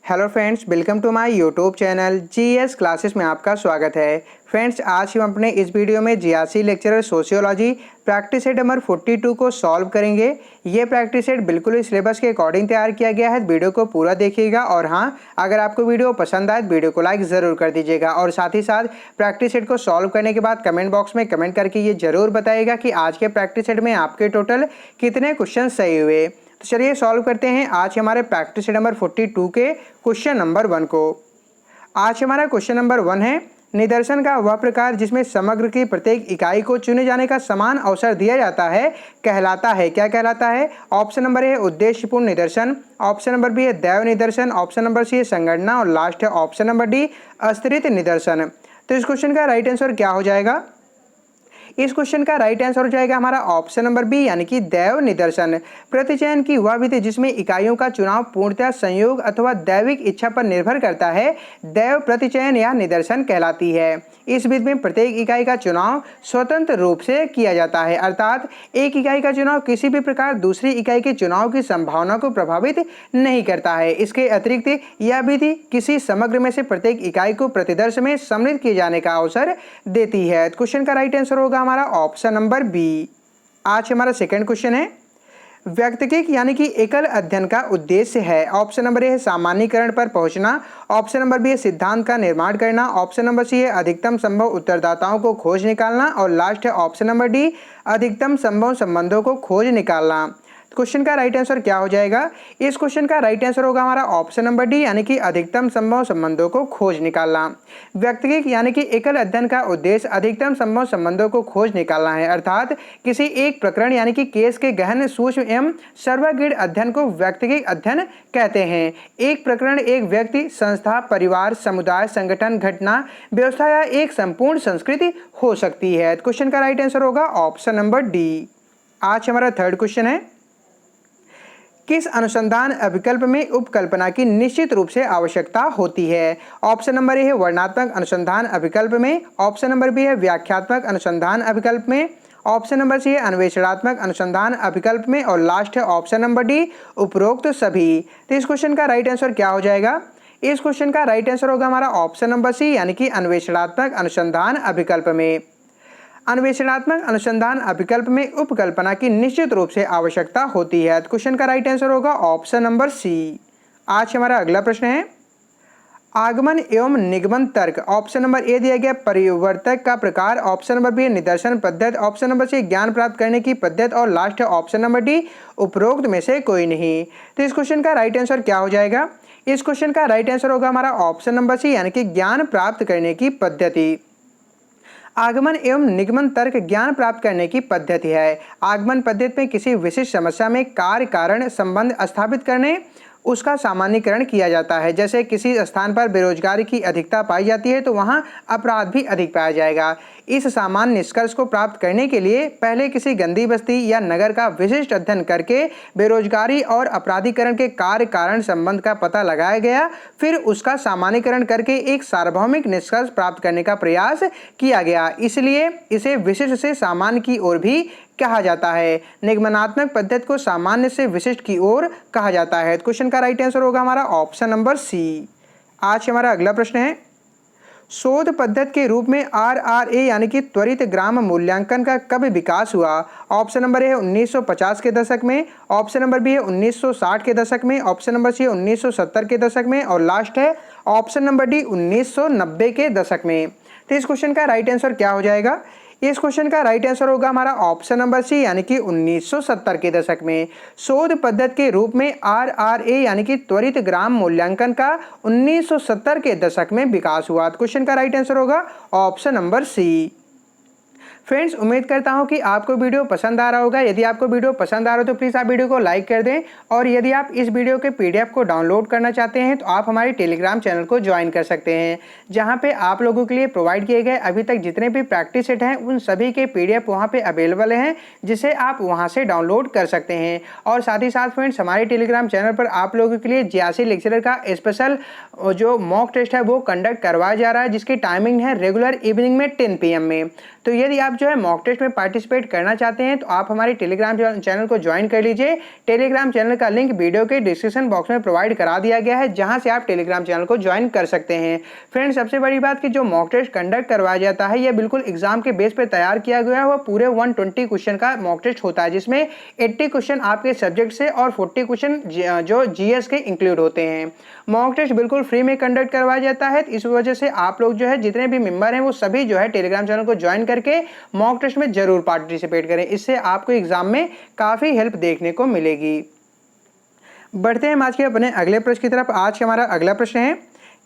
Hello friends, welcome to my YouTube channel GS classes में आपका स्वागत है। फ्रेंड्स, आज हम अपने इस वीडियो में GRC lecturer sociology practice set number 42 को सॉल्व करेंगे। ये प्रैक्टिस सेट बिल्कुल ही सिलेबस के अकॉर्डिंग तैयार किया गया है। वीडियो को पूरा देखिएगा और हाँ, अगर आपको वीडियो पसंद आए तो वीडियो को लाइक ज़रूर कर दीजिएगा और साथ ही साथ प्रैक्टिस सेट को सॉल्व करने के बाद कमेंट बॉक्स में कमेंट करके ये ज़रूर बताइएगा कि आज के प्रैक्टिस सेट में आपके टोटल कितने क्वेश्चन सही हुए। तो चलिए सॉल्व करते हैं आज हमारे प्रैक्टिस नंबर 42 के क्वेश्चन नंबर 1 को। आज हमारा क्वेश्चन नंबर 1 है, निदर्शन का वह प्रकार जिसमें समग्र की प्रत्येक इकाई को चुने जाने का समान अवसर दिया जाता है कहलाता है। क्या कहलाता है? ऑप्शन नंबर ए उद्देश्यपूर्ण निदर्शन, ऑप्शन नंबर बी है दैव निदर्शन, ऑप्शन नंबर सी है संगणना और लास्ट है ऑप्शन नंबर डी अस्त्रित निदर्शन। तो इस क्वेश्चन का राइट आंसर क्या हो जाएगा? इस क्वेश्चन का राइट आंसर हो जाएगा हमारा ऑप्शन नंबर बी यानी कि दैव निदर्शन। प्रतिचयन की वह विधि जिसमें इकाइयों का चुनाव पूर्णतः संयोग अथवा दैविक इच्छा पर निर्भर करता है दैव प्रतिचयन या निदर्शन कहलाती है। इस विधि में प्रत्येक इकाई का चुनाव स्वतंत्र रूप से किया जाता है, अर्थात एक इकाई का चुनाव किसी भी प्रकार दूसरी इकाई के चुनाव की संभावना को प्रभावित नहीं करता है। इसके अतिरिक्त यह विधि किसी समग्र में से प्रत्येक इकाई को प्रतिदर्श में सम्मिलित किए जाने का अवसर देती है। क्वेश्चन का राइट आंसर होगा हमारा ऑप्शन नंबर बी। आज हमारा सेकंड क्वेश्चन है, व्यक्तिक यानी कि एकल अध्ययन का उद्देश्य है। ऑप्शन नंबर ए है सामान्यीकरण पर पहुंचना, ऑप्शन नंबर बी है सिद्धांत का निर्माण करना, ऑप्शन नंबर सी है अधिकतम संभव उत्तरदाताओं को खोज निकालना और लास्ट है ऑप्शन नंबर डी अधिकतम संभव संबंधों को खोज निकालना। क्वेश्चन का राइट आंसर क्या हो जाएगा? इस क्वेश्चन का राइट आंसर होगा हमारा ऑप्शन नंबर डी यानी कि अधिकतम संभव संबंधों को खोज निकालना। व्यक्तिक यानी कि एकल अध्ययन का उद्देश्य अधिकतम संभव संबंधों को खोज निकालना है, अर्थात किसी एक प्रकरण यानी कि केस के गहन सूक्ष्म एवं सर्वागीण अध्ययन को व्यक्तिक अध्ययन कहते हैं। एक प्रकरण एक व्यक्ति, संस्था, परिवार, समुदाय, संगठन, घटना, व्यवस्था या एक संपूर्ण संस्कृति हो सकती है। क्वेश्चन का राइट आंसर होगा ऑप्शन नंबर डी। आज हमारा थर्ड क्वेश्चन है, किस अनुसंधान अभिकल्प में उपकल्पना की निश्चित रूप से आवश्यकता होती है? ऑप्शन नंबर ए है वर्णनात्मक अनुसंधान अभिकल्प में, ऑप्शन नंबर बी है व्याख्यात्मक अनुसंधान अभिकल्प में, ऑप्शन नंबर सी है अन्वेषणात्मक अनुसंधान अभिकल्प में और लास्ट है ऑप्शन नंबर डी उपरोक्त सभी। तो इस क्वेश्चन का राइट आंसर क्या हो जाएगा? इस क्वेश्चन का राइट आंसर होगा हमारा ऑप्शन नंबर सी यानी कि अन्वेषणात्मक अनुसंधान अभिकल्प में। अन्वेषणात्मक अनुसंधान अभिकल्प में उपकल्पना की निश्चित रूप से आवश्यकता होती है। तो क्वेश्चन का राइट आंसर होगा ऑप्शन नंबर सी। आज हमारा अगला प्रश्न है, आगमन एवं निगमन तर्क। ऑप्शन नंबर ए दिया गया परिवर्तक का प्रकार, ऑप्शन नंबर बी निदर्शन पद्धति, ऑप्शन नंबर सी ज्ञान प्राप्त करने की पद्धति और लास्ट है ऑप्शन नंबर डी उपरोक्त में से कोई नहीं। तो इस क्वेश्चन का राइट आंसर क्या हो जाएगा? इस क्वेश्चन का राइट आंसर होगा हमारा ऑप्शन नंबर सी यानी कि ज्ञान प्राप्त करने की पद्धति। आगमन एवं निगमन तर्क ज्ञान प्राप्त करने की पद्धति है। आगमन पद्धति में किसी विशिष्ट समस्या में कार्य कारण संबंध स्थापित करने उसका सामान्यीकरण किया जाता है। जैसे किसी स्थान पर बेरोजगारी की अधिकता पाई जाती है तो वहाँ अपराध भी अधिक पाया जाएगा। इस सामान्य निष्कर्ष को प्राप्त करने के लिए पहले किसी गंदी बस्ती या नगर का विशिष्ट अध्ययन करके बेरोजगारी और अपराधीकरण के कार्य कारण संबंध का पता लगाया गया, फिर उसका सामान्यीकरण करके एक सार्वभौमिक निष्कर्ष प्राप्त करने का प्रयास किया गया। इसलिए इसे विशिष्ट से सामान्य की ओर भी कहा जाता है। निगमनात्मक पद्धति को सामान्य से विशिष्ट की ओर कहा जाता है। क्वेश्चन का राइट आंसर होगा हमारा ऑप्शन नंबर सी। आज हमारा अगला प्रश्न है, शोध पद्धति के रूप में RRA यानी कि त्वरित ग्राम मूल्यांकन का कब विकास हुआ? ऑप्शन नंबर ए है 1950 के दशक में, ऑप्शन नंबर बी है 1960 के दशक में, ऑप्शन नंबर सी है 1970 के दशक में और लास्ट है ऑप्शन नंबर डी 1990 के दशक में। तो इस क्वेश्चन का राइट आंसर क्या हो जाएगा? इस क्वेश्चन का राइट आंसर होगा हमारा ऑप्शन नंबर सी यानी कि 1970 के दशक में। शोध पद्धति के रूप में RRA यानी कि त्वरित ग्राम मूल्यांकन का 1970 के दशक में विकास हुआ। क्वेश्चन का राइट आंसर होगा ऑप्शन नंबर सी। फ्रेंड्स, उम्मीद करता हूं कि आपको वीडियो पसंद आ रहा होगा। यदि आपको वीडियो पसंद आ रहा हो तो प्लीज़ आप वीडियो को लाइक कर दें और यदि आप इस वीडियो के PDF को डाउनलोड करना चाहते हैं तो आप हमारे टेलीग्राम चैनल को ज्वाइन कर सकते हैं, जहां पे आप लोगों के लिए प्रोवाइड किए गए अभी तक जितने भी प्रैक्टिस सेट हैं उन सभी के PDF वहाँ पर अवेलेबल हैं, जिसे आप वहाँ से डाउनलोड कर सकते हैं। और साथ ही साथ फ्रेंड्स, हमारे टेलीग्राम चैनल पर आप लोगों के लिए जीआरसी लेक्चरर का स्पेशल जो मॉक टेस्ट है वो कंडक्ट करवाया जा रहा है, जिसकी टाइमिंग है रेगुलर इवनिंग में 10 PM में। तो यदि आप जो है मॉक टेस्ट में पार्टिसिपेट करना चाहते हैं तो आप हमारे टेलीग्राम चैनल को ज्वाइन कर लीजिए। टेलीग्राम चैनल का लिंक वीडियो के डिस्क्रिप्शन बॉक्स में प्रोवाइड करा दिया गया है, जहां से आप टेलीग्राम चैनल को ज्वाइन कर सकते हैं। फ्रेंड्स, सबसे बड़ी बात कि जो मॉक टेस्ट कंडक्ट करवाया जाता है यह बिल्कुल एग्जाम के बेस पे तैयार किया गया है। वह पूरे 120 क्वेश्चन का मॉक टेस्ट होता है, जिसमें 80 क्वेश्चन आपके सब्जेक्ट से और 40 क्वेश्चन जो जीएस के इंक्लूड होते हैं। मॉक टेस्ट बिल्कुल फ्री में कंडक्ट करवाया जाता है। इस वजह से आप लोग जो है जितने भी मेंबर हैं वो सभी जो है टेलीग्राम चैनल को ज्वाइन करके मॉक टेस्ट में जरूर पार्टिसिपेट करें। इससे आपको एग्जाम में काफी हेल्प देखने को मिलेगी। बढ़ते हैं आज के अपने अगले प्रश्न की तरफ। आज हमारा अगला प्रश्न है,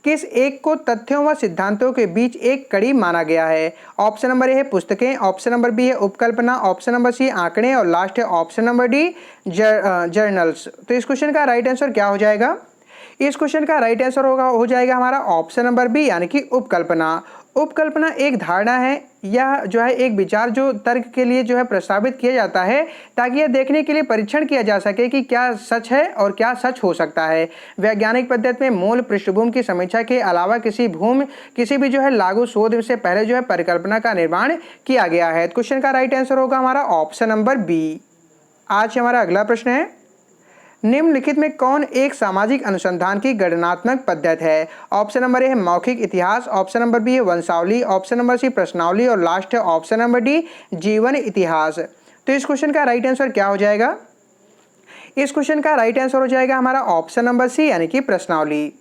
किस एक को तथ्यों व सिद्धांतों के बीच एक कड़ी माना गया है? ऑप्शन नंबर ए है पुस्तकें, ऑप्शन नंबर बी है उपकल्पना, ऑप्शन नंबर सी आंकड़े और लास्ट है ऑप्शन नंबर डी जर्नल्स। तो इस क्वेश्चन का राइट आंसर क्या हो जाएगा? इस क्वेश्चन का राइट आंसर हो जाएगा हमारा ऑप्शन नंबर बी, यानी कि उपकल्पना। उपकल्पना एक धारणा है, यह जो है एक विचार जो तर्क के लिए जो है प्रस्तावित किया जाता है, ताकि यह देखने के लिए परीक्षण किया जा सके कि क्या सच है और क्या सच हो सकता है। वैज्ञानिक पद्धति में मूल पृष्ठभूमि की समीक्षा के अलावा किसी भी जो है लागू शोध से पहले जो है परिकल्पना का निर्माण किया गया है। क्वेश्चन का राइट आंसर होगा हमारा ऑप्शन नंबर बी। आज हमारा अगला प्रश्न है, निम्नलिखित में कौन एक सामाजिक अनुसंधान की गणनात्मक पद्धति है? ऑप्शन नंबर ए है मौखिक इतिहास, ऑप्शन नंबर बी है वंशावली, ऑप्शन नंबर सी प्रश्नावली और लास्ट है ऑप्शन नंबर डी जीवन इतिहास। तो इस क्वेश्चन का राइट आंसर क्या हो जाएगा? इस क्वेश्चन का राइट आंसर हो जाएगा हमारा ऑप्शन नंबर सी, यानी कि प्रश्नावली।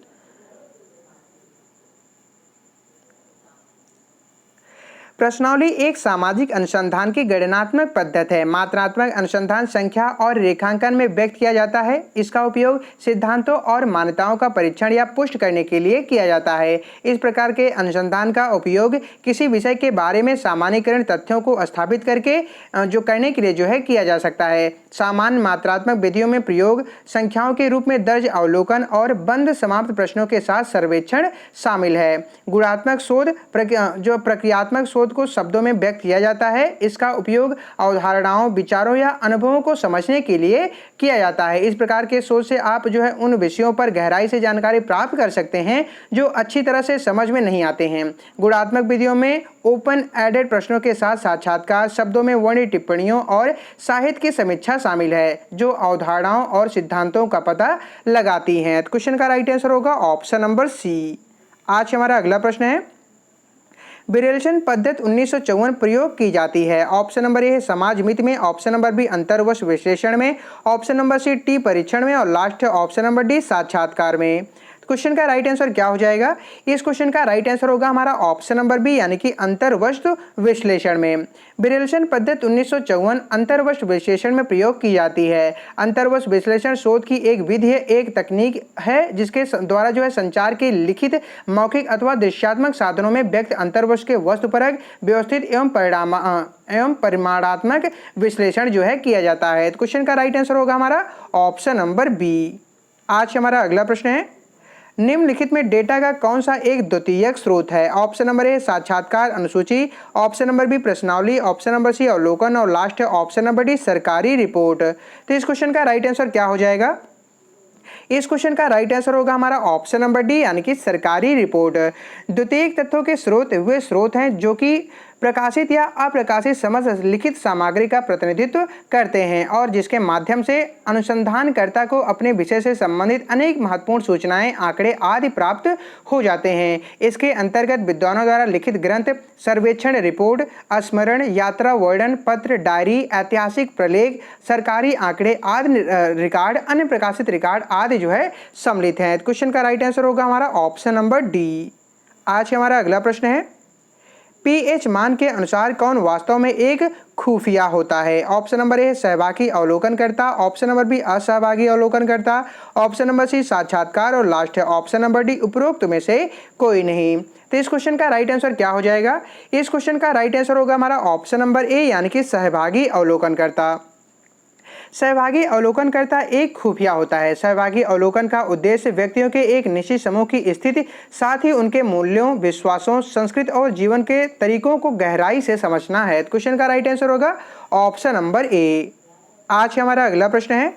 प्रश्नावली एक सामाजिक अनुसंधान की गणनात्मक पद्धति है। मात्रात्मक अनुसंधान संख्या और रेखांकन में व्यक्त किया जाता है। इसका उपयोग सिद्धांतों और मान्यताओं का परीक्षण या पुष्ट करने के लिए किया जाता है। इस प्रकार के अनुसंधान का उपयोग किसी विषय के बारे में सामान्यीकरण तथ्यों को स्थापित करके जो करने के लिए जो है किया जा सकता है। सामान्य मात्रात्मक विधियों में प्रयोग, संख्याओं के रूप में दर्ज अवलोकन और बंद समाप्त प्रश्नों के साथ सर्वेक्षण शामिल है। गुणात्मक शोध जो प्रक्रियात्मक शोध को शब्दों में व्यक्त किया जाता है। इसका उपयोग अवधारणाओं, विचारों या अनुभवों को समझने के लिए किया जाता है। इस प्रकार के शोध से आप जो है उन विषयों पर गहराई से जानकारी प्राप्त कर सकते हैं जो अच्छी तरह से समझ में नहीं आते हैं। गुणात्मक विधियों में ओपन एडेड प्रश्नों के साथ साक्षात्कार, शब्दों में वर्णित टिप्पणियों और साहित्य की समीक्षा शामिल है, जो अवधारणाओं और सिद्धांतों का पता लगाती हैं। क्वेश्चन का राइट आंसर होगा ऑप्शन नंबर सी। आज हमारा अगला प्रश्न है, विरेचन पद्धति 1954 प्रयोग की जाती है। ऑप्शन नंबर ए है समाज मित्र में, ऑप्शन नंबर बी अंतर्वश विश्लेषण में, ऑप्शन नंबर सी टी परीक्षण में और लास्ट है ऑप्शन नंबर डी साक्षात्कार में। क्वेश्चन का राइट आंसर क्या हो जाएगा? इस क्वेश्चन का राइट आंसर होगा हमारा ऑप्शन नंबर बी, यानी कि अंतर्वस्तु विश्लेषण में। विरेचन पद्धति 1954 अंतर्वस्तु विश्लेषण में प्रयोग की जाती है। अंतर्वस्तु विश्लेषण शोध की एक विधि है, एक तकनीक है जिसके द्वारा जो है संचार के लिखित, मौखिक अथवा दृश्यात्मक साधनों में व्यक्त अंतर्वस्तु के वस्तुपरक, व्यवस्थित एवं परिमाणात्मक विश्लेषण जो है किया जाता है। क्वेश्चन का राइट आंसर होगा हमारा ऑप्शन नंबर बी। आज हमारा अगला प्रश्न है, निम्नलिखित में डेटा का कौन सा एक द्वितीयक स्रोत है? ऑप्शन नंबर ए साक्षात्कार अनुसूची, ऑप्शन नंबर बी प्रश्नावली, ऑप्शन नंबर सी अवलोकन और लास्ट है ऑप्शन नंबर डी सरकारी रिपोर्ट। तो इस क्वेश्चन का राइट आंसर क्या हो जाएगा? इस क्वेश्चन का राइट आंसर होगा हमारा ऑप्शन नंबर डी, यानी कि सरकारी रिपोर्ट। द्वितीयक तथ्यों के स्रोत वे स्रोत हैं जो कि प्रकाशित या अप्रकाशित समस्त लिखित सामग्री का प्रतिनिधित्व करते हैं और जिसके माध्यम से अनुसंधानकर्ता को अपने विषय से संबंधित अनेक महत्वपूर्ण सूचनाएं, आंकड़े आदि प्राप्त हो जाते हैं। इसके अंतर्गत विद्वानों द्वारा लिखित ग्रंथ, सर्वेक्षण रिपोर्ट, स्मरण, यात्रा वर्णन पत्र, डायरी, ऐतिहासिक प्रलेख, सरकारी आंकड़े आदि रिकॉर्ड, अन्य प्रकाशित रिकॉर्ड आदि जो है सम्मिलित हैं। क्वेश्चन का राइट आंसर होगा हमारा ऑप्शन नंबर डी। आज हमारा अगला प्रश्न है, पीएच मान के अनुसार कौन वास्तव में एक खुफिया होता है? ऑप्शन नंबर ए सहभागी अवलोकनकर्ता, ऑप्शन नंबर बी असहभागी अवलोकनकर्ता, ऑप्शन नंबर सी साक्षात्कार और लास्ट है ऑप्शन नंबर डी उपरोक्त में से कोई नहीं। तो इस क्वेश्चन का राइट आंसर क्या हो जाएगा? इस क्वेश्चन का राइट आंसर होगा हमारा ऑप्शन नंबर ए, यानी कि सहभागी अवलोकनकर्ता। सहभागी अवलोकनकर्ता एक खुफिया होता है। सहभागी अवलोकन का उद्देश्य व्यक्तियों के एक निश्चित समूह की स्थिति, साथ ही उनके मूल्यों, विश्वासों, संस्कृति और जीवन के तरीकों को गहराई से समझना है। क्वेश्चन का राइट आंसर होगा ऑप्शन नंबर ए। आज हमारा अगला प्रश्न है,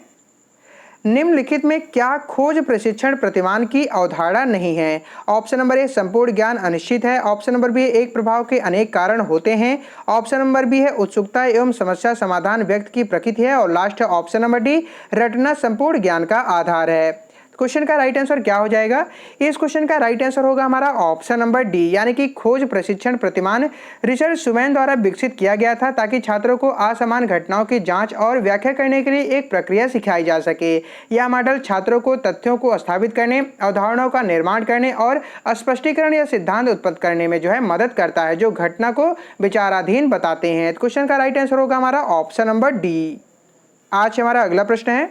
निम्नलिखित में क्या खोज प्रशिक्षण प्रतिमान की अवधारणा नहीं है? ऑप्शन नंबर ए संपूर्ण ज्ञान अनिश्चित है। ऑप्शन नंबर बी एक प्रभाव के अनेक कारण होते हैं। ऑप्शन नंबर बी है उत्सुकता एवं समस्या समाधान व्यक्ति की प्रकृति है। और लास्ट है ऑप्शन नंबर डी रटना संपूर्ण ज्ञान का आधार है। क्वेश्चन का राइट आंसर क्या हो जाएगा? इस क्वेश्चन का राइट आंसर होगा हमारा ऑप्शन नंबर डी, यानी कि खोज प्रशिक्षण प्रतिमान रिचर्ड सुमैन द्वारा विकसित किया गया था ताकि छात्रों को असमान घटनाओं की जांच और व्याख्या करने के लिए एक प्रक्रिया सिखाई जा सके। यह मॉडल छात्रों को तथ्यों को स्थापित करने, अवधारणाओं का निर्माण करने और स्पष्टीकरण या सिद्धांत उत्पन्न करने में मदद करता है, जो घटना को विचाराधीन बताते हैं। क्वेश्चन का राइट आंसर होगा हमारा ऑप्शन नंबर डी। आज हमारा अगला प्रश्न है,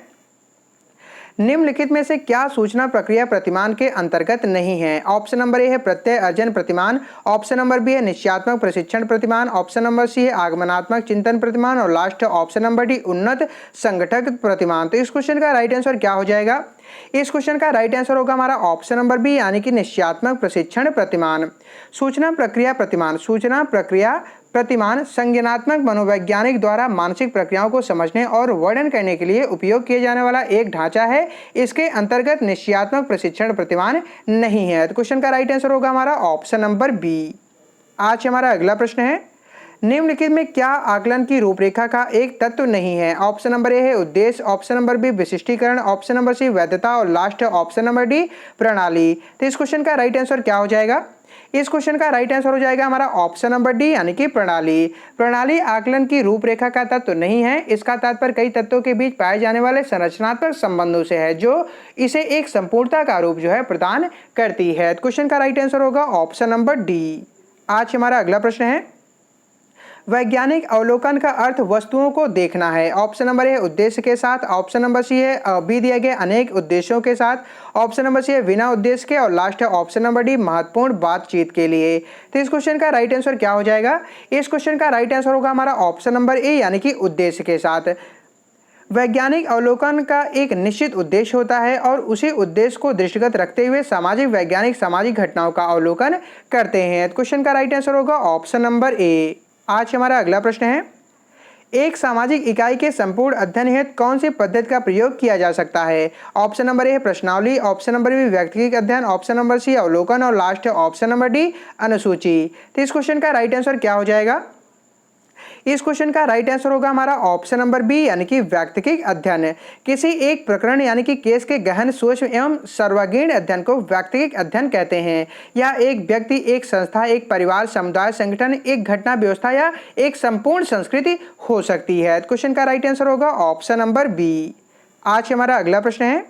निम्नलिखित में से क्या सूचना प्रक्रिया प्रतिमान के अंतर्गत नहीं है? ऑप्शन नंबर ए है प्रत्यय अर्जन प्रतिमान। ऑप्शन नंबर बी है निश्चयात्मक प्रशिक्षण प्रतिमान। ऑप्शन नंबर सी है आगमनात्मक चिंतन प्रतिमान। और लास्ट ऑप्शन नंबर डी उन्नत संगठक प्रतिमान। तो इस क्वेश्चन का राइट आंसर क्या हो जाएगा? इस क्वेश्चन का राइट आंसर होगा हमारा ऑप्शन नंबर बी, यानी कि निश्चयात्मक प्रशिक्षण प्रतिमान। सूचना प्रक्रिया प्रतिमान, सूचना प्रक्रिया प्रतिमान संज्ञानात्मक मनोवैज्ञानिक द्वारा मानसिक प्रक्रियाओं को समझने और वर्णन करने के लिए उपयोग किए जाने वाला एक ढांचा है। इसके अंतर्गत निश्चयात्मक प्रशिक्षण प्रतिमान नहीं है। तो क्वेश्चन का राइट आंसर होगा हमारा ऑप्शन नंबर बी। आज हमारा अगला प्रश्न है, निम्नलिखित में क्या आकलन की रूपरेखा का एक तत्व नहीं है? ऑप्शन नंबर ए है उद्देश्य। ऑप्शन नंबर बी विशिष्टीकरण। ऑप्शन नंबर सी वैधता। और लास्ट ऑप्शन नंबर डी प्रणाली। तो इस क्वेश्चन का राइट आंसर क्या हो जाएगा? इस क्वेश्चन का राइट आंसर हो जाएगा हमारा ऑप्शन नंबर डी, यानी कि प्रणाली। प्रणाली आकलन की रूपरेखा का तत्व नहीं है। इसका तात्पर्य कई तत्वों के बीच पाए जाने वाले संरचनात्मक संबंधों से है, जो इसे एक संपूर्णता का रूप प्रदान करती है। क्वेश्चन का राइट आंसर होगा ऑप्शन नंबर डी। आज हमारा अगला प्रश्न है, वैज्ञानिक अवलोकन का अर्थ वस्तुओं को देखना है। ऑप्शन नंबर ए उद्देश्य के साथ। ऑप्शन नंबर सी है बी दिए गए अनेक उद्देश्यों के साथ। ऑप्शन नंबर सी है बिना उद्देश्य के। और लास्ट है ऑप्शन नंबर डी महत्वपूर्ण बातचीत के लिए। तो इस क्वेश्चन का राइट आंसर क्या हो जाएगा? इस क्वेश्चन का राइट आंसर होगा हमारा ऑप्शन नंबर ए, यानी कि उद्देश्य के साथ। वैज्ञानिक अवलोकन का एक निश्चित उद्देश्य होता है और उसी उद्देश्य को दृष्टिगत रखते हुए सामाजिक वैज्ञानिक सामाजिक घटनाओं का अवलोकन करते हैं। क्वेश्चन का राइट आंसर होगा ऑप्शन नंबर ए। आज हमारा अगला प्रश्न है, एक सामाजिक इकाई के संपूर्ण अध्ययन हेतु कौन सी पद्धति का प्रयोग किया जा सकता है? ऑप्शन नंबर ए है प्रश्नावली। ऑप्शन नंबर बी व्यक्तिगत अध्ययन। ऑप्शन नंबर सी अवलोकन। और लास्ट है ऑप्शन नंबर डी अनुसूची। तो इस क्वेश्चन का राइट आंसर क्या हो जाएगा? इस क्वेश्चन का राइट आंसर होगा हमारा ऑप्शन नंबर बी, यानी कि व्यक्तिगत अध्ययन। किसी एक प्रकरण यानी कि केस के गहन सूक्ष्म एवं सर्वांगीण अध्ययन को व्यक्तिगत अध्ययन कहते हैं। यह एक व्यक्ति, एक संस्था, एक परिवार, समुदाय, संगठन, एक घटना व्यवस्था या एक संपूर्ण संस्कृति हो सकती है। क्वेश्चन का राइट आंसर होगा ऑप्शन नंबर बी। आज हमारा अगला प्रश्न है,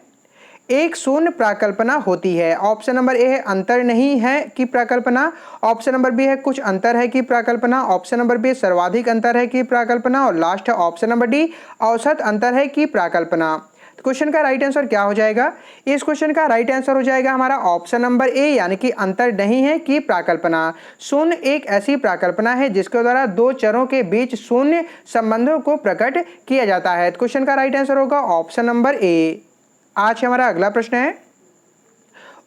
एक शून्य प्राकल्पना होती है। ऑप्शन नंबर ए है अंतर नहीं है की प्राकल्पना। ऑप्शन नंबर बी है कुछ अंतर है की प्राकल्पना। ऑप्शन नंबर बी सर्वाधिक अंतर है की प्राकल्पना। और लास्ट है ऑप्शन नंबर डी औसत अंतर है की प्राकल्पना। क्वेश्चन का राइट आंसर क्या हो जाएगा? इस क्वेश्चन का राइट आंसर हो जाएगा हमारा ऑप्शन नंबर ए, यानी कि अंतर नहीं है की प्राकल्पना। शून्य एक ऐसी प्राकल्पना है जिसके द्वारा दो चरों के बीच शून्य संबंधों को प्रकट किया जाता है। क्वेश्चन का राइट आंसर होगा ऑप्शन नंबर ए। आज हमारा अगला प्रश्न है,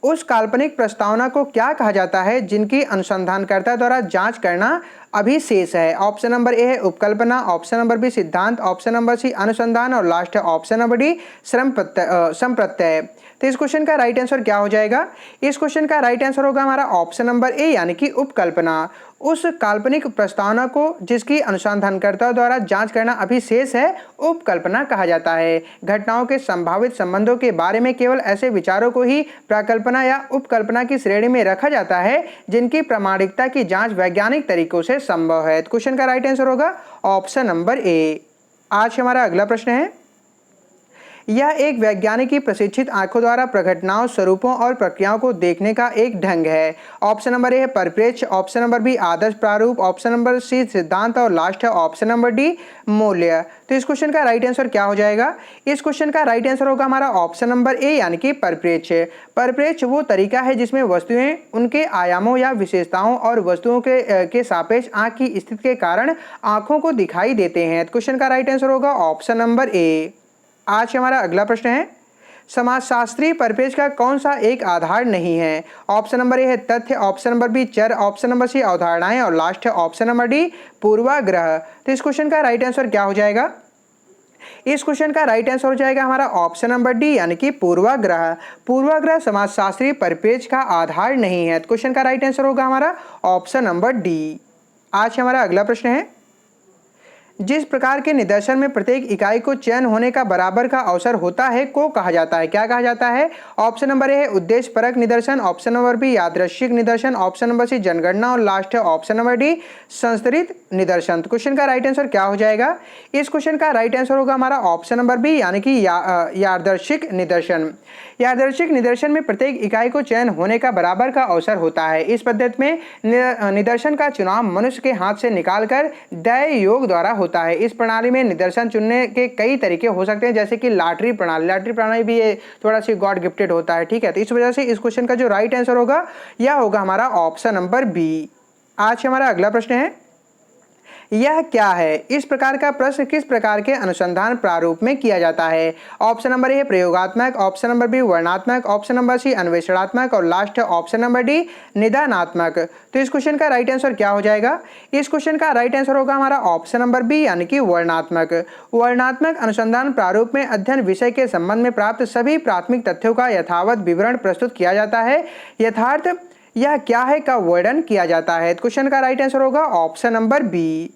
उस काल्पनिक प्रस्तावना को क्या कहा जाता है जिनकी अनुसंधानकर्ता द्वारा जांच करना अभी शेष है? ऑप्शन नंबर ए है उपकल्पना। ऑप्शन नंबर बी सिद्धांत। ऑप्शन नंबर सी अनुसंधान। और लास्ट है ऑप्शन नंबर डी संप्रत्यय। तो इस क्वेश्चन का राइट आंसर क्या हो जाएगा? इस क्वेश्चन का राइट आंसर होगा हमारा ऑप्शन नंबर ए, यानी कि उपकल्पना। उस काल्पनिक प्रस्तावना को जिसकी अनुसंधानकर्ता द्वारा जांच करना अभी शेष है, उपकल्पना कहा जाता है। घटनाओं के संभावित संबंधों के बारे में केवल ऐसे विचारों को ही प्राकल्पना या उपकल्पना की श्रेणी में रखा जाता है जिनकी प्रामाणिकता की जांच वैज्ञानिक तरीकों से संभव है। क्वेश्चन का राइट आंसर होगा ऑप्शन नंबर ए। आज हमारा अगला प्रश्न है, यह एक वैज्ञानिक की प्रशिक्षित आंखों द्वारा प्रघटनाओं, स्वरूपों और प्रक्रियाओं को देखने का एक ढंग है। ऑप्शन नंबर ए है परिप्रेक्ष्य। ऑप्शन नंबर बी आदर्श प्रारूप। ऑप्शन नंबर सी सिद्धांत। और लास्ट है ऑप्शन नंबर डी मूल्य। तो इस क्वेश्चन का राइट आंसर क्या हो जाएगा? इस क्वेश्चन का राइट आंसर होगा हमारा ऑप्शन नंबर ए, यानी कि परिप्रेक्ष्य। परिप्रेक्ष्य वो तरीका है जिसमें वस्तुएं उनके आयामों या विशेषताओं और वस्तुओं के सापेक्ष आंख की स्थिति के कारण आंखों को दिखाई देते हैं। क्वेश्चन का राइट आंसर होगा ऑप्शन नंबर ए। आज हमारा अगला प्रश्न है, समाजशास्त्रीय परिप्रेक्ष्य का कौन सा एक आधार नहीं है? ऑप्शन नंबर ए है तथ्य। ऑप्शन नंबर बी चर। ऑप्शन नंबर सी अवधारणाएं। और लास्ट है ऑप्शन नंबर डी पूर्वाग्रह। तो इस क्वेश्चन का राइट आंसर क्या हो जाएगा? इस क्वेश्चन का राइट आंसर हो जाएगा हमारा ऑप्शन नंबर डी यानी कि पूर्वाग्रह। पूर्वाग्रह समाजशास्त्रीय परिपेक्ष का आधार नहीं है। क्वेश्चन का राइट आंसर होगा हमारा ऑप्शन नंबर डी। आज हमारा अगला प्रश्न है, जिस प्रकार के निदर्शन में प्रत्येक इकाई को चयन होने का बराबर का अवसर होता है को कहा जाता है। क्या कहा जाता है? ऑप्शन नंबर ए है उद्देश्य परक निदर्शन, ऑप्शन नंबर बी यादृच्छिक निदर्शन, ऑप्शन नंबर सी जनगणना और लास्ट है ऑप्शन नंबर डी संस्तरित निदर्शन। तो क्वेश्चन का राइट आंसर क्या हो जाएगा? इस क्वेश्चन का राइट आंसर होगा हमारा ऑप्शन नंबर बी यानी कि यादृच्छिक निदर्शन। यादृच्छिक निदर्शन में प्रत्येक इकाई को चयन होने का बराबर का अवसर होता है। इस पद्धति में निदर्शन का चुनाव मनुष्य के हाथ से निकालकर दय योग द्वारा होता है। इस प्रणाली में निदर्शन चुनने के कई तरीके हो सकते हैं, जैसे कि लॉटरी प्रणाली भी ये थोड़ा सी गॉड गिफ्टेड होता है, ठीक है। तो इस वजह से इस क्वेश्चन का जो राइट आंसर होगा यह होगा हमारा ऑप्शन नंबर बी। आज हमारा अगला प्रश्न है, यह क्या है? इस प्रकार का प्रश्न किस प्रकार के अनुसंधान प्रारूप में किया जाता है? ऑप्शन नंबर ए प्रयोगात्मक, ऑप्शन नंबर बी वर्णनात्मक, ऑप्शन नंबर सी अन्वेषणात्मक और लास्ट है ऑप्शन नंबर डी निदानात्मक। तो इस क्वेश्चन का राइट आंसर क्या हो जाएगा? इस क्वेश्चन का राइट आंसर होगा हमारा ऑप्शन नंबर बी यानी कि वर्णनात्मक। वर्णनात्मक अनुसंधान प्रारूप में अध्ययन विषय के संबंध में प्राप्त सभी प्राथमिक तथ्यों का यथावत विवरण प्रस्तुत किया जाता है। यथार्थ यह क्या है का वर्णन किया जाता है। क्वेश्चन का राइट आंसर होगा ऑप्शन नंबर बी।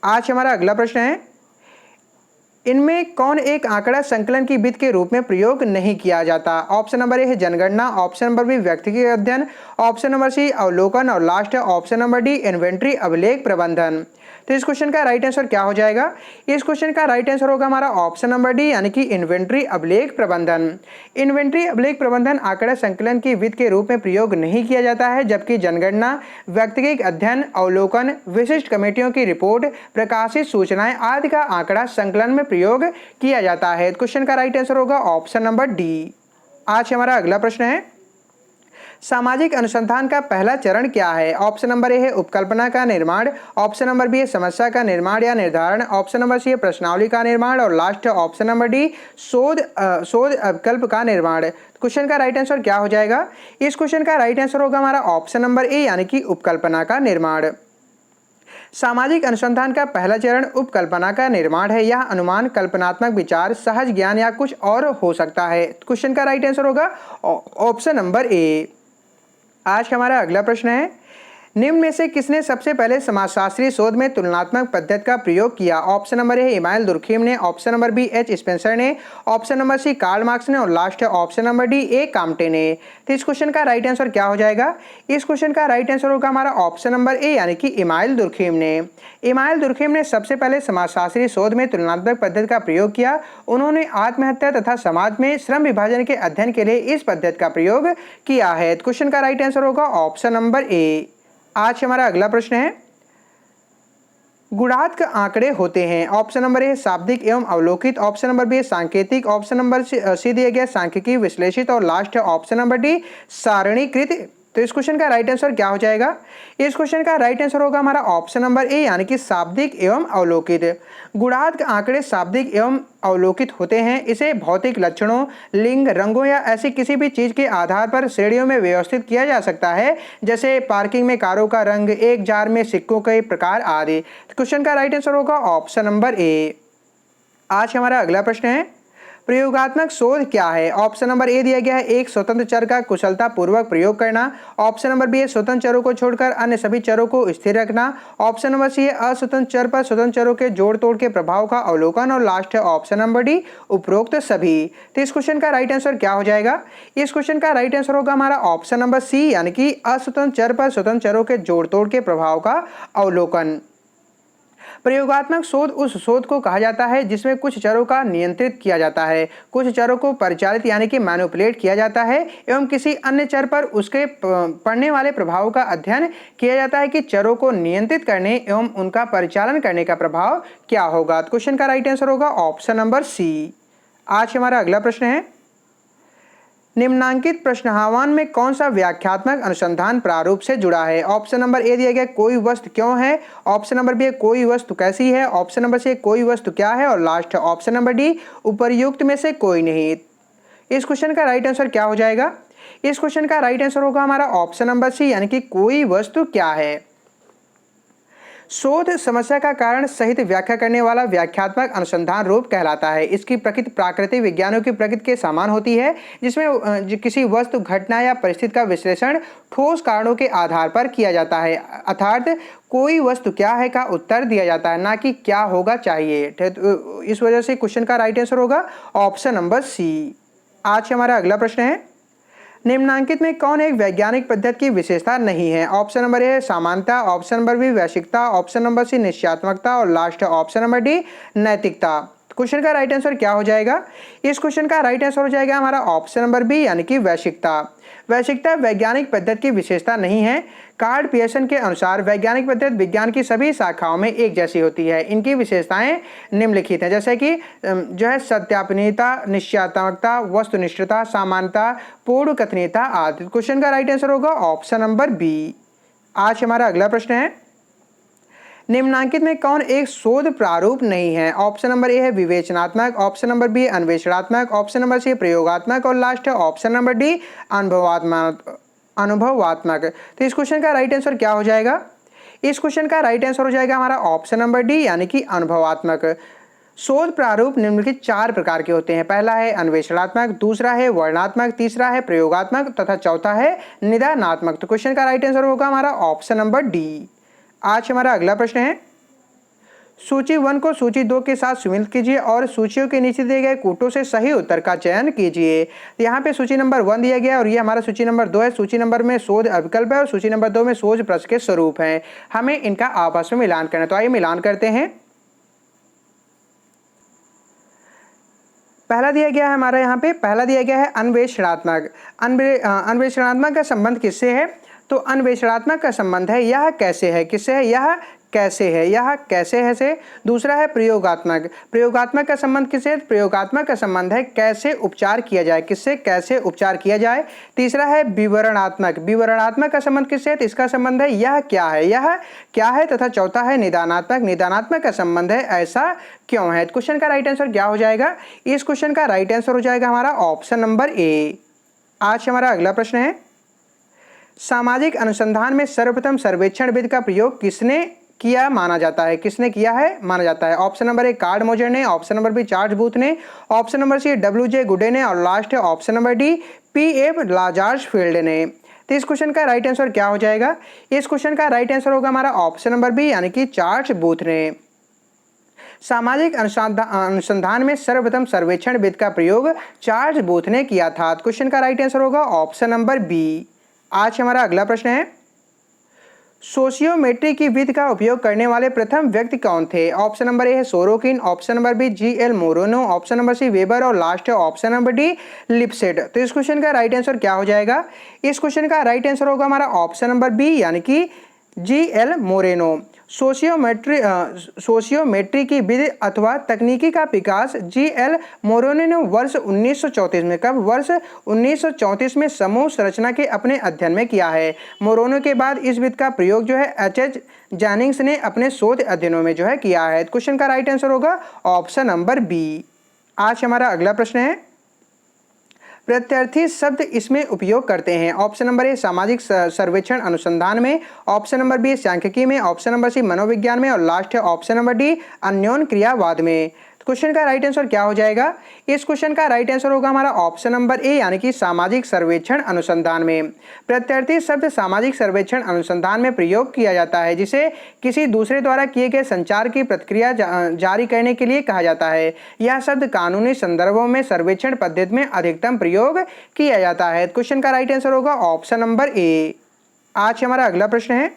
आज हमारा अगला प्रश्न है, इनमें कौन एक आंकड़ा संकलन की विधि के रूप में प्रयोग नहीं किया जाता? ऑप्शन नंबर ए है जनगणना, ऑप्शन नंबर बी व्यक्तिगत अध्ययन, ऑप्शन नंबर सी अवलोकन और लास्ट है ऑप्शन नंबर डी इन्वेंट्री अभिलेख प्रबंधन। तो इस क्वेश्चन का राइट आंसर क्या हो जाएगा? इस क्वेश्चन का राइट आंसर होगा हमारा ऑप्शन नंबर डी यानी कि इन्वेंट्री अभिलेख प्रबंधन। इन्वेंट्री अभिलेख प्रबंधन आंकड़ा संकलन की विधि के रूप में प्रयोग नहीं किया जाता है, जबकि जनगणना, व्यक्तिगत अध्ययन, अवलोकन, विशिष्ट कमेटियों की रिपोर्ट, प्रकाशित सूचनाएं आदि का आंकड़ा संकलन में प्रयोग किया जाता है। क्वेश्चन का राइट आंसर होगा ऑप्शन नंबर डी। आज हमारा अगला प्रश्न है, सामाजिक अनुसंधान का पहला चरण क्या है? ऑप्शन नंबर ए है उपकल्पना का निर्माण, ऑप्शन नंबर बी है समस्या का निर्माण या निर्धारण, ऑप्शन नंबर सी है प्रश्नावली का निर्माण और लास्ट है ऑप्शन नंबर डी शोध विकल्प का निर्माण। क्वेश्चन का राइट आंसर क्या हो जाएगा? इस क्वेश्चन का राइट आंसर होगा हमारा ऑप्शन नंबर ए यानी कि उपकल्पना का निर्माण। सामाजिक अनुसंधान का पहला चरण उपकल्पना का निर्माण है। यह अनुमान, कल्पनात्मक विचार, सहज ज्ञान या कुछ और हो सकता है। क्वेश्चन का राइट आंसर होगा ऑप्शन नंबर ए। आज हमारा अगला प्रश्न है, निम्न में से किसने सबसे पहले समाजशास्त्रीय शोध में तुलनात्मक पद्धति का प्रयोग किया? Option number A Emmanuel Durkheim ने, option number B H Spencer ने, option number C Karl Marx ने और लास्ट है option number D A Comte ने। तो इस क्वेश्चन का राइट आंसर क्या हो जाएगा? इस क्वेश्चन का राइट आंसर होगा हमारा ऑप्शन नंबर ए यानी कि इमानुएल दुर्खीम ने। इमानुएल दुर्खीम ने सबसे पहले समाजशास्त्रीय शोध में तुलनात्मक पद्धति का प्रयोग किया। उन्होंने आत्महत्या तथा समाज में श्रम विभाजन के अध्ययन के लिए इस पद्धति का प्रयोग किया है। क्वेश्चन का राइट आंसर होगा ऑप्शन नंबर ए। आज हमारा अगला प्रश्न है, गुणात्मक आंकड़े होते हैं। ऑप्शन नंबर ए शाब्दिक एवं अवलोकित, ऑप्शन नंबर बी सांकेतिक, ऑप्शन नंबर सी दिया गया सांख्यिकी विश्लेषित और लास्ट है ऑप्शन नंबर डी सारणीकृत। तो इस क्वेश्चन का राइट आंसर क्या हो जाएगा? इस क्वेश्चन का राइट आंसर होगा हमारा ऑप्शन नंबर ए यानी कि शाब्दिक एवं अवलोकित। गुणात्मक आंकड़े शाब्दिक एवं अवलोकित होते हैं। इसे भौतिक लक्षणों, लिंग, रंगों या ऐसी किसी भी चीज के आधार पर श्रेणियों में व्यवस्थित किया जा सकता है, जैसे पार्किंग में कारों का रंग, एक जार में सिक्कों के प्रकार आदि। क्वेश्चन का राइट आंसर होगा ऑप्शन नंबर ए। आज हमारा अगला प्रश्न है, प्रयोगात्मक शोध क्या है? ऑप्शन नंबर ए दिया गया है एक स्वतंत्र चर का कुशलता पूर्वक प्रयोग करना, ऑप्शन नंबर बी है स्वतंत्र चरों को छोड़कर अन्य सभी चरों को स्थिर रखना, ऑप्शन नंबर सी है असवतंत्र चर पर स्वतंत्र चरों के जोड़ तोड़ के प्रभाव का अवलोकन और लास्ट है ऑप्शन नंबर डी उपरोक्त सभी। तो इस क्वेश्चन का राइट आंसर क्या हो जाएगा? इस क्वेश्चन का राइट आंसर होगा हमारा ऑप्शन नंबर सी यानी कि असवतंत्र चर पर स्वतंत्र चरों के जोड़ तोड़ के प्रभाव का अवलोकन। प्रयोगात्मक शोध उस शोध को कहा जाता है जिसमें कुछ चरों का नियंत्रित किया जाता है, कुछ चरों को परिचालित यानी कि मैनिपुलेट किया जाता है एवं किसी अन्य चर पर उसके पड़ने वाले प्रभाव का अध्ययन किया जाता है कि चरों को नियंत्रित करने एवं उनका परिचालन करने का प्रभाव क्या होगा। क्वेश्चन का राइट आंसर होगा ऑप्शन नंबर सी। आज हमारा अगला प्रश्न है, निम्नांकित प्रश्नावली में कौन सा व्याख्यात्मक अनुसंधान प्रारूप से जुड़ा है? ऑप्शन नंबर ए दिया गया कोई वस्तु क्यों है, ऑप्शन नंबर बी कोई वस्तु कैसी है, ऑप्शन नंबर सी कोई वस्तु क्या है और लास्ट है ऑप्शन नंबर डी उपर्युक्त में से कोई नहीं। इस क्वेश्चन का राइट आंसर क्या हो जाएगा? इस क्वेश्चन का राइट आंसर होगा हमारा ऑप्शन नंबर सी यानी कि कोई वस्तु क्या है। शोध समस्या का कारण सहित व्याख्या करने वाला व्याख्यात्मक अनुसंधान रूप कहलाता है। इसकी प्रकृति प्राकृतिक विज्ञानों की प्रकृति के समान होती है, जिसमें किसी वस्तु, घटना या परिस्थिति का विश्लेषण ठोस कारणों के आधार पर किया जाता है, अर्थात कोई वस्तु क्या है का उत्तर दिया जाता है, ना कि क्या होगा चाहिए। तो इस वजह से क्वेश्चन का राइट आंसर होगा ऑप्शन नंबर सी। आज हमारा अगला प्रश्न है, निम्नांकित में कौन एक वैज्ञानिक पद्धति की विशेषता नहीं है? ऑप्शन नंबर ए समानता, ऑप्शन नंबर बी वैश्विकता, ऑप्शन नंबर सी निश्चयात्मकता और लास्ट है ऑप्शन नंबर डी नैतिकता। क्वेश्चन का राइट आंसर क्या हो जाएगा? इस क्वेश्चन का राइट आंसर हो जाएगा हमारा ऑप्शन नंबर बी यानी कि वैश्विकता। वैश्विकता वैज्ञानिक पद्धति की विशेषता नहीं है। कार्ल पियर्सन के अनुसार वैज्ञानिक पद्धति विज्ञान की सभी शाखाओं में एक जैसी होती है। इनकी विशेषताएं निम्नलिखित हैं, जैसे कि जो है सत्यापनीयता, निश्चयात्मकता, वस्तुनिष्ठता, समानता, पूर्ण कथनीयता आदि। क्वेश्चन का राइट आंसर होगा ऑप्शन नंबर बी। आज हमारा अगला प्रश्न है, निम्नांकित में कौन एक शोध प्रारूप नहीं है? ऑप्शन नंबर ए है विवेचनात्मक, ऑप्शन नंबर बी अन्वेषणात्मक, ऑप्शन नंबर सी प्रयोगात्मक और लास्ट है ऑप्शन नंबर डी अनुभवात्मक। तो इस क्वेश्चन का राइट आंसर क्या हो जाएगा? इस क्वेश्चन का राइट आंसर हो जाएगा हमारा ऑप्शन नंबर डी यानी कि अनुभवात्मक। शोध प्रारूप निम्नलिखित 4 प्रकार के होते हैं। पहला है अन्वेषणात्मक, दूसरा है वर्णनात्मक, तीसरा है प्रयोगात्मक तथा चौथा है निदानात्मक। तो क्वेश्चन का राइट आंसर होगा हमारा ऑप्शन नंबर डी। आज हमारा अगला प्रश्न है, सूची 1 को सूची 2 के साथ सम्मिलित कीजिए और सूचियों के नीचे दिए गए कूटों से सही उत्तर का चयन कीजिए। तो यहाँ पे सूची नंबर 1 दिया गया और ये हमारा सूची नंबर 2 है। सूची नंबर में शोध विकल्प है और सूची नंबर 2 में शोध प्रश्न के स्वरूप हैं। हमें इनका आपस में मिलान करना है, तो आइए मिलान करते हैं। पहला दिया गया है हमारा यहाँ पे, पहला दिया गया है अन्वेषणात्मक। अन्वेषणात्मक का संबंध किससे है? तो अन्वेषणात्मक का संबंध है यह कैसे है, किससे है? यह कैसे है, यह कैसे है से। दूसरा है प्रयोगात्मक। प्रयोगात्मक का संबंध किससे? प्रयोगात्मक का संबंध है कैसे उपचार किया जाए, किससे? कैसे उपचार किया जाए। तीसरा है विवरणात्मक। विवरणात्मक का संबंध किससे? तो इसका संबंध है यह क्या है, यह क्या है। तथा चौथा है निदानात्मक। निदानात्मक का संबंध है ऐसा क्यों है। क्वेश्चन का राइट आंसर क्या हो जाएगा? इस क्वेश्चन का राइट आंसर हो जाएगा हमारा ऑप्शन नंबर ए। आज हमारा अगला प्रश्न है, सामाजिक अनुसंधान में सर्वप्रथम सर्वेक्षण विधि का प्रयोग किसने किया माना जाता है? किसने किया है माना जाता है? ऑप्शन नंबर ए कार्ड मोजर ने, option number B Charles Booth ने, option number C W J. Goode ने और लास्ट है option number D P F. Lazarsfeld ने। तो इस क्वेश्चन का राइट आंसर क्या हो जाएगा? इस क्वेश्चन का राइट आंसर होगा हमारा ऑप्शन नंबर बी यानी कि चार्ल्स बूथ ने। सामाजिक अनुसंधान में सर्वप्रथम सर्वेक्षण विधि का प्रयोग चार्ल्स बूथ ने किया था। क्वेश्चन का राइट आंसर होगा ऑप्शन नंबर बी। आज हमारा अगला प्रश्न है, सोशियोमेट्री की विधि का उपयोग करने वाले प्रथम व्यक्ति कौन थे? ऑप्शन नंबर ए है Sorokin, option number B G L. Moreno, option number C Weber और लास्ट है ऑप्शन नंबर डी लिपसेट। तो इस क्वेश्चन का राइट आंसर क्या हो जाएगा? इस क्वेश्चन का राइट आंसर होगा हमारा ऑप्शन नंबर बी यानी कि जी.एल. मोरेनो। सोशियोमेट्री की विधि अथवा तकनीकी का विकास जी.एल. मोरेनो ने वर्ष 1934 में, कब? वर्ष 1934 में समूह संरचना के अपने अध्ययन में किया है। मोरेनो के बाद इस विधि का प्रयोग जो है एच.एच. जेनिंग्स ने अपने शोध अध्ययनों में जो है किया है। क्वेश्चन का राइट आंसर होगा ऑप्शन नंबर बी। आज हमारा अगला प्रश्न है, प्रत्यर्थी शब्द इसमें उपयोग करते हैं। ऑप्शन नंबर ए सामाजिक सर्वेक्षण अनुसंधान में, ऑप्शन नंबर बी सांख्यिकी में, ऑप्शन नंबर सी मनोविज्ञान में और लास्ट है ऑप्शन नंबर डी अन्योन क्रियावाद में। क्वेश्चन का राइट आंसर क्या हो जाएगा? इस क्वेश्चन का राइट आंसर होगा हमारा ऑप्शन नंबर ए यानी कि सामाजिक सर्वेक्षण अनुसंधान में। प्रत्यर्थी शब्द सामाजिक सर्वेक्षण अनुसंधान में प्रयोग किया जाता है, जिसे किसी दूसरे द्वारा किए गए संचार की प्रतिक्रिया जारी करने के लिए कहा जाता है। यह शब्द कानूनी संदर्भों में सर्वेक्षण पद्धति में अधिकतम प्रयोग किया जाता है। क्वेश्चन का राइट आंसर होगा ऑप्शन नंबर ए। आज हमारा अगला प्रश्न है,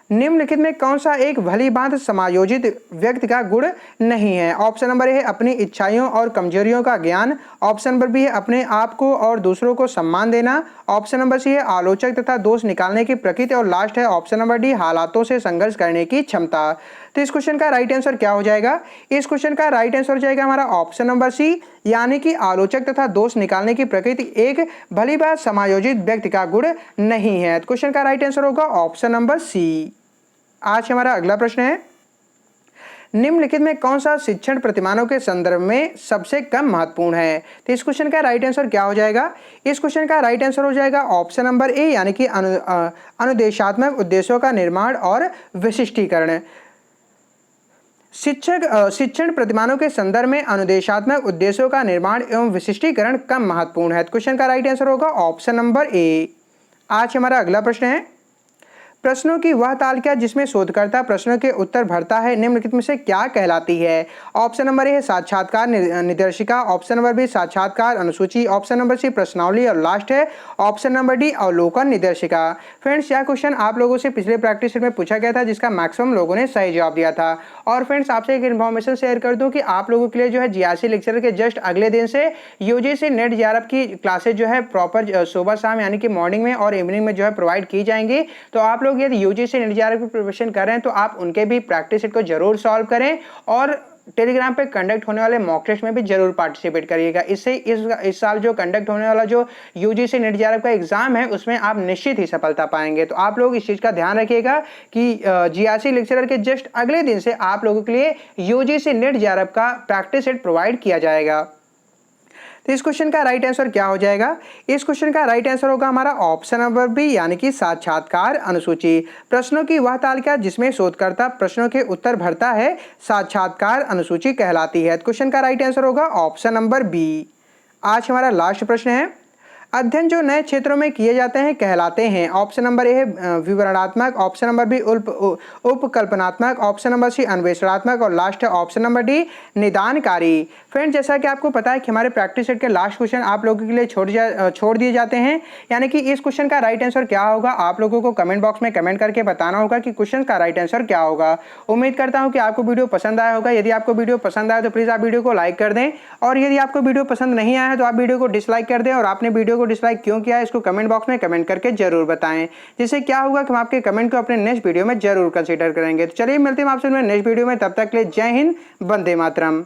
निम्नलिखित में कौन सा एक भली भांति समायोजित व्यक्ति का गुण नहीं है? ऑप्शन नंबर ए है अपनी इच्छाओं और कमजोरियों का ज्ञान, ऑप्शन नंबर बी है अपने आप को और दूसरों को सम्मान देना, ऑप्शन नंबर सी है आलोचक तथा दोष निकालने की प्रकृति और लास्ट है ऑप्शन नंबर डी हालातों से संघर्ष करने की क्षमता। तो इस क्वेश्चन का राइट आंसर क्या हो जाएगा? इस क्वेश्चन का राइट आंसर हो जाएगा हमारा ऑप्शन नंबर सी यानी कि आलोचक तथा दोष निकालने की प्रकृति एक भली भांति समायोजित व्यक्ति का गुण नहीं है। क्वेश्चन का राइट आंसर होगा ऑप्शन नंबर सी। आज हमारा अगला प्रश्न है, निम्नलिखित में कौन सा शिक्षण प्रतिमानों के संदर्भ में सबसे कम महत्वपूर्ण है? तो इस क्वेश्चन का राइट आंसर क्या हो जाएगा? इस क्वेश्चन का राइट आंसर हो जाएगा ऑप्शन नंबर ए, यानी कि अनुदेशात्मक उद्देश्यों का निर्माण और विशिष्टीकरण। शिक्षण प्रतिमानों के संदर्भ में अनुदेशात्मक उद्देश्यों का निर्माण एवं विशिष्टीकरण कम महत्वपूर्ण है। क्वेश्चन का राइट आंसर होगा ऑप्शन नंबर ए। आज हमारा अगला प्रश्न है, प्रश्नों की वह तालिका जिसमें शोधकर्ता प्रश्नों के उत्तर भरता है निम्नलिखित में से क्या कहलाती है? ऑप्शन नंबर ए है साक्षात्कार निर्देशिका, ऑप्शन नंबर बी साक्षात्कार अनुसूची, ऑप्शन नंबर सी प्रश्नावली और लास्ट है ऑप्शन नंबर डी अवलोकन निर्देशिका। फ्रेंड्स, यह क्वेश्चन आप लोगों से पिछले प्रैक्टिस सेट में पूछा गया था, जिसका मैक्सिमम लोगों ने सही जवाब दिया था। और फ्रेंड्स, आपसे एक इन्फॉर्मेशन शेयर कर दूं कि आप लोगों के लिए जो है जीआरसी लेक्चर के जस्ट अगले दिन से यूजीसी नेट जेआरएफ की क्लासेज जो है प्रॉपर सुबह शाम यानी कि मॉर्निंग में और इवनिंग में जो है प्रोवाइड की जाएंगी। तो आप लोग यदि यूजीसी नेट जेआरएफ की प्रिपरेशन कर रहे हैं तो आप उनके भी प्रैक्टिस सेट को जरूर सॉल्व करें और टेलीग्राम पे कंडक्ट होने वाले मॉक टेस्ट में भी जरूर पार्टिसिपेट करिएगा। इससे इस साल जो कंडक्ट होने वाला जो यूजीसी नेट जेआरएफ का एग्जाम है उसमें आप निश्चित ही सफलता पाएंगे। तो आप लोग इस चीज का ध्यान रखिएगा कि जीआरसी लेक्चरर के जस्ट अगले दिन से आप लोगों के लिए यूजीसी नेट जेआरएफ का प्रैक्टिस सेट प्रोवाइड किया जाएगा। तो इस क्वेश्चन का राइट आंसर क्या हो जाएगा? इस क्वेश्चन का राइट आंसर होगा हमारा ऑप्शन नंबर बी, यानी कि साक्षात्कार अनुसूची। प्रश्नों की वह तालिका जिसमें शोधकर्ता प्रश्नों के उत्तर भरता है साक्षात्कार अनुसूची कहलाती है। क्वेश्चन का राइट आंसर होगा ऑप्शन नंबर बी। आज हमारा लास्ट प्रश्न है, अध्ययन जो नए क्षेत्रों में किए जाते हैं कहलाते हैं। ऑप्शन नंबर ए है विवरणात्मक, ऑप्शन नंबर बी उपकल्पनात्मक, ऑप्शन नंबर सी अन्वेषणात्मक और लास्ट है ऑप्शन नंबर डी निदानकारी। फ्रेंड्स, जैसा कि आपको पता है कि हमारे प्रैक्टिस सेट के लास्ट क्वेश्चन आप लोगों के लिए छोड़ दिए जाते हैं, यानी कि इस क्वेश्चन का राइट आंसर क्या होगा आप लोगों को कमेंट बॉक्स में कमेंट करके बताना होगा कि क्वेश्चन का राइट आंसर क्या होगा। उम्मीद करता हूँ कि आपको वीडियो पसंद आया होगा। यदि आपको वीडियो पसंद आया तो प्लीज़ आप वीडियो को लाइक कर दें, और यदि आपको वीडियो पसंद नहीं आया है तो आप वीडियो को डिसलाइक कर दें। और आपने वीडियो को डिसलाइक क्यों किया है इसको कमेंट बॉक्स में कमेंट करके जरूर बताएं, जिससे क्या होगा कि हम आपके कमेंट को अपने नेक्स्ट वीडियो में जरूर कंसीडर करेंगे। तो चलिए मिलते हैं आपसे नेक्स्ट वीडियो में, तब तक के लिए जय हिंद, वंदे मातरम।